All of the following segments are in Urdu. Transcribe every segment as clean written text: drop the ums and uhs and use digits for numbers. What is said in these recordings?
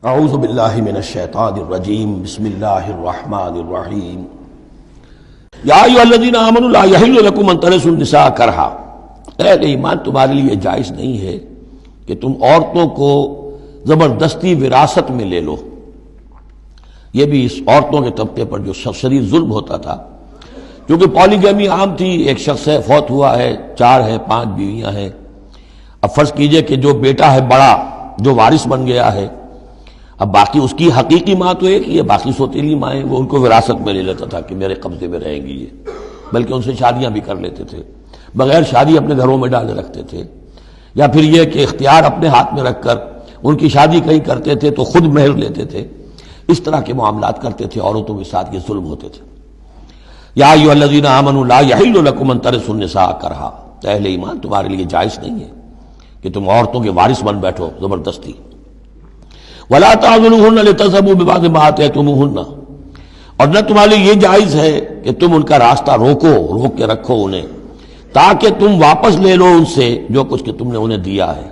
اعوذ باللہ من الشیطان الرجیم بسم اللہ الرحمن الرحیم یا ایھا الذین آمنوا لا یحل لکم ان ترثوا النساء کرہا، اے اہل ایمان تمہارے لیے جائز نہیں ہے کہ تم عورتوں کو زبردستی وراثت میں لے لو۔ یہ بھی اس عورتوں کے طبقے پر جو شدید ظلم ہوتا تھا، کیونکہ پالیگیمی عام تھی، ایک شخص ہے فوت ہوا ہے، 4 ہے 5 بیویاں ہیں۔ اب فرض کیجئے کہ جو بیٹا ہے بڑا جو وارث بن گیا ہے، اب باقی اس کی حقیقی ماں تو ایک ہی ہے، باقی سوتیلی مائیں وہ ان کو وراثت میں لے لیتا تھا کہ میرے قبضے میں رہیں گی یہ، بلکہ ان سے شادیاں بھی کر لیتے تھے، بغیر شادی اپنے گھروں میں ڈالے رکھتے تھے، یا پھر یہ کہ اختیار اپنے ہاتھ میں رکھ کر ان کی شادی کہیں کرتے تھے تو خود مہر لیتے تھے۔ اس طرح کے معاملات کرتے تھے، عورتوں کے ساتھ یہ ظلم ہوتے تھے۔ یا ایھا الذین آمنوا لا یحل لکم ان ترثوا النساء کرہا، اہل ایمان تمہارے لیے جائز نہیں ہے کہ تم عورتوں کے وارث بن بیٹھو زبردستی۔ وَلَا تَعْضُلُوهُنَّ لِتَذْهَبُوا بِبَعْضِ مَا آتَيْتُمُوهُنَّ، اور نہ تمہارے لیے یہ جائز ہے کہ تم ان کا راستہ روک کے رکھو انہیں، تاکہ تم واپس لے لو ان سے جو کچھ کہ تم نے انہیں دیا ہے۔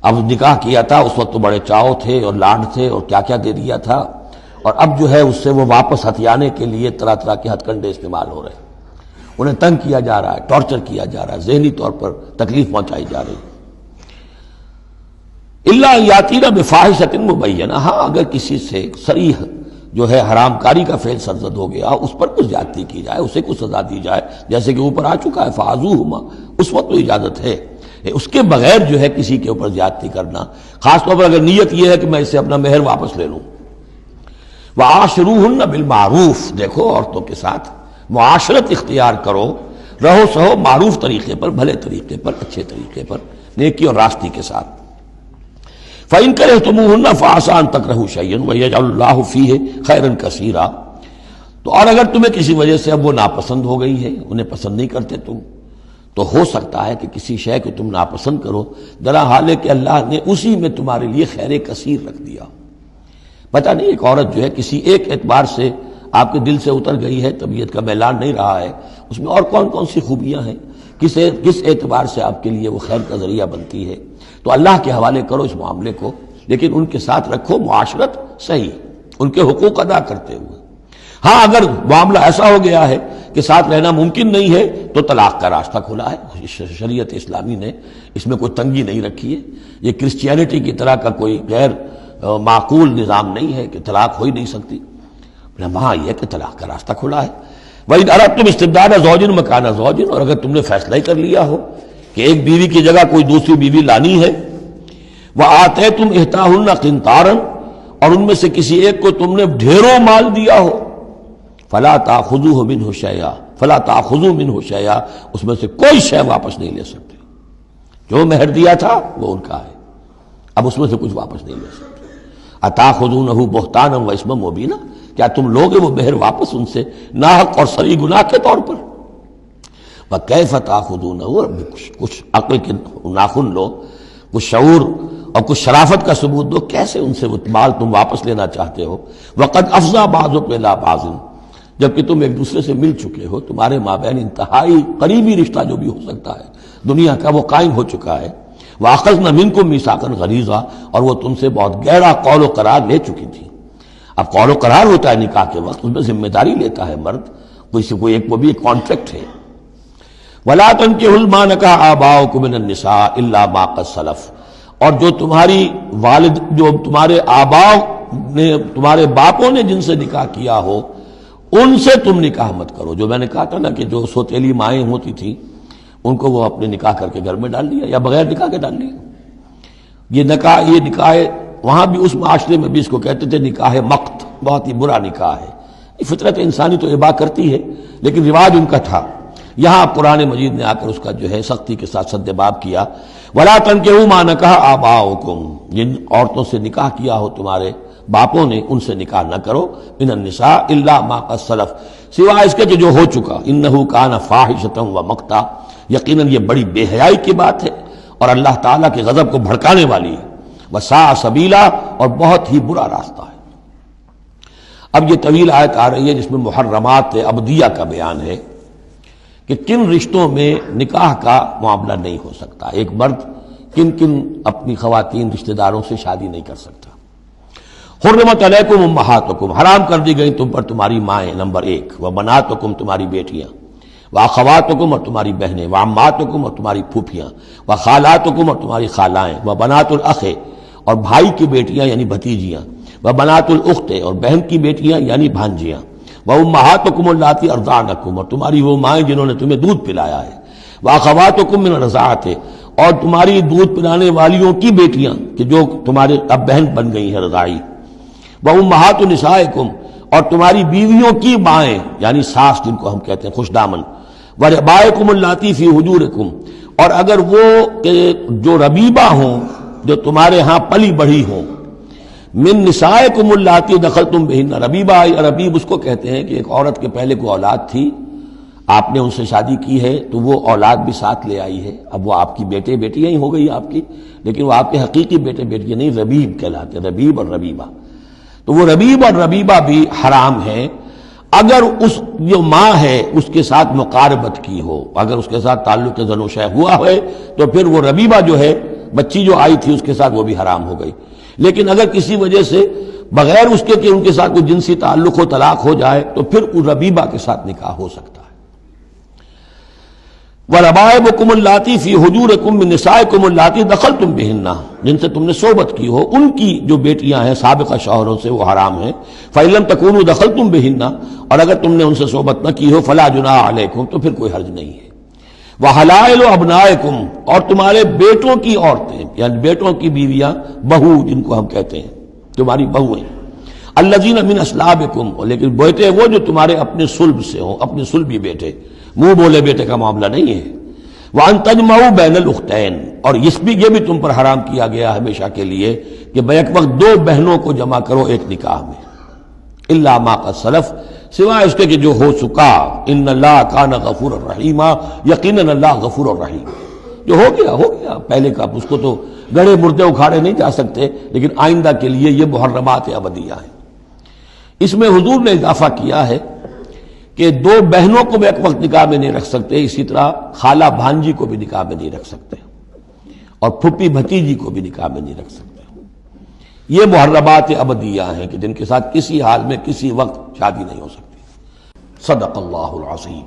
اب نکاح کیا تھا اس وقت تو بڑے چاؤ تھے اور لاڈ تھے اور کیا کیا دے دیا تھا، اور اب جو ہے اس سے وہ واپس ہتھیانے کے لیے طرح طرح کے ہتھ کنڈے استعمال ہو رہے ہیں، انہیں تنگ کیا جا رہا ہے، ٹارچر کیا جا رہا ہے، ذہنی طور پر تکلیف پہنچائی جا رہی ہے۔ الا یاتین بفاحشۃ مبینہ، ہاں اگر کسی سے صریح جو ہے حرام کاری کا فعل سرزد ہو گیا، اس پر کچھ زیادتی کی جائے، اسے کچھ سزا دی جائے، جیسے کہ اوپر آ چکا ہے فعذوہما، اس وقت تو اجازت ہے۔ اس کے بغیر جو ہے کسی کے اوپر زیادتی کرنا، خاص طور پر اگر نیت یہ ہے کہ میں اس سے اپنا مہر واپس لے لوں۔ وعاشروہن بالمعروف، دیکھو عورتوں کے ساتھ معاشرت اختیار کرو، رہو سہو معروف طریقے پر، بھلے طریقے پر، اچھے طریقے پر، نیکی اور راستی کے ساتھ۔ فَإِن كَرِهْتُمُوهُنَّ فَعَسَىٰ أَن تَكْرَهُوا شَيْئًا وَيَجْعَلُ اللَّهُ فِيهِ خَيْرًا كَثِيرًا، تو اور اگر تمہیں کسی وجہ سے اب وہ ناپسند ہو گئی ہے، انہیں پسند نہیں کرتے تم، تو ہو سکتا ہے کہ کسی شے کو تم ناپسند کرو، درا حال ہے کہ اللہ نے اسی میں تمہارے لیے خیر کثیر رکھ دیا۔ پتہ نہیں ایک عورت جو ہے کسی ایک اعتبار سے آپ کے دل سے اتر گئی ہے، طبیعت کا میلان نہیں رہا ہے، اس میں اور کون کون سی خوبیاں ہیں، کس اعتبار سے آپ کے لیے وہ خیر کا ذریعہ بنتی ہے، تو اللہ کے حوالے کرو اس معاملے کو، لیکن ان کے ساتھ رکھو معاشرت صحیح، ان کے حقوق ادا کرتے ہوئے۔ ہاں اگر معاملہ ایسا ہو گیا ہے کہ ساتھ رہنا ممکن نہیں ہے تو طلاق کا راستہ کھلا ہے، شریعت اسلامی نے اس میں کوئی تنگی نہیں رکھی ہے، یہ کرسچینٹی کی طرح کا کوئی غیر معقول نظام نہیں ہے کہ طلاق ہو ہی نہیں سکتی، وہاں یہ کہ طلاق کا راستہ کھلا ہے۔ وَإِنْ أَرَدْتُمْ اسْتِبْدَالَ زَوْجٍ مَكَانَ زَوْجٍ، اور اگر تم نے فیصلہ ہی کر لیا ہو کہ ایک بیوی کی جگہ کوئی دوسری بیوی لانی ہے، وَآتَيْتُمْ إِحْدَاهُنَّ قِنْطَارًا، اور ان میں سے کسی ایک کو تم نے ڈھیروں مال دیا ہو، فَلَا تَأْخُذُوهُ مِنْهُ شَيْئًا فَلَا تَأْخُذُوا مِنْهُ شَيْئًا، اس میں سے کوئی شے واپس نہیں لے سکتے، جو مہر دیا تھا وہ ان کا ہے، اب اس میں سے کچھ واپس نہیں لے سکتے۔ أَتَأْخُذُونَهُ بُهْتَانًا وَإِثْمًا مُبِينًا، کیا تم لوگے وہ مہر واپس ان سے ناحق اور صریح گناہ کے طور پر؟ وَكَيْفَ تَأْخُذُونَهُ، کچھ عقل کے ناخن لو، کچھ شعور اور کچھ شرافت کا ثبوت دو، کیسے ان سے وہ مال تم واپس لینا چاہتے ہو؟ وَقَدْ أَفْضَىٰ بَعْضُكُمْ إِلَىٰ بَعْضٍ، جبکہ تم ایک دوسرے سے مل چکے ہو، تمہارے مابین انتہائی قریبی رشتہ جو بھی ہو سکتا ہے دنیا کا وہ قائم ہو چکا ہے۔ وَأَخَذْنَا مِنْكُم مِّيثَاقًا غَلِيظًا، اور وہ تم سے بہت گہرا قول و قرار لے چکی تھی۔ اب قول و قرار ہوتا ہے نکاح کے وقت، اس میں ذمہ داری لیتا ہے مرد، کوئی ایک وہ بھی ایک کانٹریکٹ ہے۔ وَلَا تَنكِحُوا مَا نَكَحَ آبَاؤُكُم مِّنَ النِّسَاءِ إِلَّا مَا قَدْ سَلَفَ، اور جو تمہاری والد، جو تمہارے آباء نے، تمہارے باپوں نے جن سے نکاح کیا ہو ان سے تم نکاح مت کرو۔ جو میں نے کہا تھا نا کہ جو سوتیلی مائیں ہوتی تھیں ان کو وہ اپنے نکاح کر کے گھر میں ڈال دیا یا بغیر نکاح کے ڈال دیا۔ یہ نکاح وہاں بھی اس معاشرے میں بھی اس کو کہتے تھے نکاح مقت، بہت ہی برا نکاح ہے۔ فطرت انسانی تو اباح کرتی ہے لیکن رواج ان کا تھا، یہاں قرآن مجید نے آ کر اس کا جو ہے سختی کے ساتھ سدباب کیا۔ وَلَا تَنكِحُوا مَا نَكَحَ آبَاؤُكُمْ، جن عورتوں سے نکاح کیا ہو تمہارے باپوں نے ان سے نکاح نہ کرو، مِنَ النِّسَاءِ إِلَّا مَا قَدْ سَلَفَ، سوائے اس کے کہ جو ہو چکا، إِنَّهُ كَانَ فَاحِشَةً وَمَقْتًا، یقیناً یہ بڑی بے حیائی کی بات ہے اور اللہ تعالیٰ کے غضب کو بھڑکانے والی ہے، وَسَاءَ سَبِيلًا، اور بہت ہی برا راستہ ہے۔ اب یہ طویل آیت آ رہی ہے جس میں محرمات ابدیہ کا بیان ہے کہ کن رشتوں میں نکاح کا معاملہ نہیں ہو سکتا، ایک مرد کن کن اپنی خواتین رشتہ داروں سے شادی نہیں کر سکتا۔ حرمت علیکم امہاتکم، حرام کر دی گئی تم پر تمہاری مائیں، نمبر 1، وبناتکم تمہاری بیٹیاں، واخواتکم اور تمہاری بہنیں، وعماتکم اور تمہاری پھوپھیاں، وخالاتکم اور تمہاری خالائیں، وبنات الاخ اور بھائی کی بیٹیاں یعنی بھتیجیاں، وبنات الاخت اور بہن کی بیٹیاں یعنی بھانجیاں، وامہاتکم اللاتی ارضعنکم اور تمہاری وہ مائیں جنہوں نے تمہیں دودھ پلایا ہے، واخواتکم من الرضاعۃ اور تمہاری دودھ پلانے والیوں کی بیٹیاں کہ جو تمہارے اب بہن بن گئی ہیں رضاعی، وامہات نسائکم اور تمہاری بیویوں کی مائیں یعنی ساس جن کو ہم کہتے ہیں خوش دامن، وربائکم اللاتی فی حجورکم اور اگر وہ کہ جو ربیبہ ہوں جو تمہارے ہاں پلی بڑھی ہوں، من نسائکم اللاتی دخلتم بہن، ربیبہ یا ربیب اس کو کہتے ہیں کہ ایک عورت کے پہلے کوئی اولاد تھی، آپ نے ان سے شادی کی ہے تو وہ اولاد بھی ساتھ لے آئی ہے، اب وہ آپ کی بیٹے بیٹیاں ہی ہو گئی آپ کی، لیکن وہ آپ کے حقیقی بیٹے بیٹیاں نہیں، ربیب کہلاتے ہیں، ربیب اور ربیبہ، تو وہ ربیب اور ربیبہ بھی حرام ہے اگر اس جو ماں ہے اس کے ساتھ مقاربت کی ہو، اگر اس کے ساتھ تعلق زن و شہ ہوا ہے تو پھر وہ ربیبہ جو ہے بچی جو آئی تھی اس کے ساتھ وہ بھی حرام ہو گئی، لیکن اگر کسی وجہ سے بغیر اس کے کہ ان کے ساتھ کوئی جنسی تعلق ہو طلاق ہو جائے تو پھر اس ربیبہ کے ساتھ نکاح ہو سکتا ہے۔ وَرَبَائِبُكُمُ اللَّاتِي فِي حُجُورِكُم مِّن نِّسَائِكُمُ اللَّاتِي دَخَلْتُم بِهِنَّ جن سے تم نے صحبت کی ہو، ان کی جو بیٹیاں ہیں سابقہ شوہروں سے وہ حرام ہیں، فَإِن لَّمْ تَكُونُوا دَخَلْتُم بِهِنَّ اور اگر تم نے ان سے صحبت نہ کی ہو فَلَا جُنَاحَ عَلَيْكُمْ تو پھر کوئی حرج نہیں ہے۔ وَحَلَائِلُ أَبْنَائِكُمْ اور تمہارے بیٹوں کی عورتیں یعنی بیٹوں کی بیویاں، بہو جن کو ہم کہتے ہیں تمہاری بہو ہیں، الذین من اصلابکم لیکن بیٹے وہ جو تمہارے اپنے صلب سے ہوں، اپنے صلبی بیٹے، منہ بولے بیٹے کا معاملہ نہیں ہے۔ وَأَن تَجْمَعُوا بَيْنَ الْأُخْتَيْنِ اور یہ بھی تم پر حرام کیا گیا ہمیشہ کے لیے کہ بیک وقت دو بہنوں کو جمع کرو ایک نکاح میں، الا ما قد سلف سوائے اس کے کہ جو ہو چکا، ان اللہ کان غفور الرحیم یقیناً اللہ غفور الرحیم، جو ہو گیا پہلے کا، اس کو تو گڑے مردے اکھاڑے نہیں جا سکتے، لیکن آئندہ کے لیے یہ محرمات ابدیہ ہیں۔ اس میں حضور نے اضافہ کیا ہے کہ دو بہنوں کو بھی ایک وقت نکاح میں نہیں رکھ سکتے، اسی طرح خالہ بھانجی کو بھی نکاح میں نہیں رکھ سکتے اور پھپھی بھتیجی کو بھی نکاح میں نہیں رکھ سکتے۔ یہ محرمات ابدیہ ہیں کہ جن کے ساتھ کسی حال میں کسی وقت شادی نہیں ہو سکتی۔ صدق اللہ العظیم۔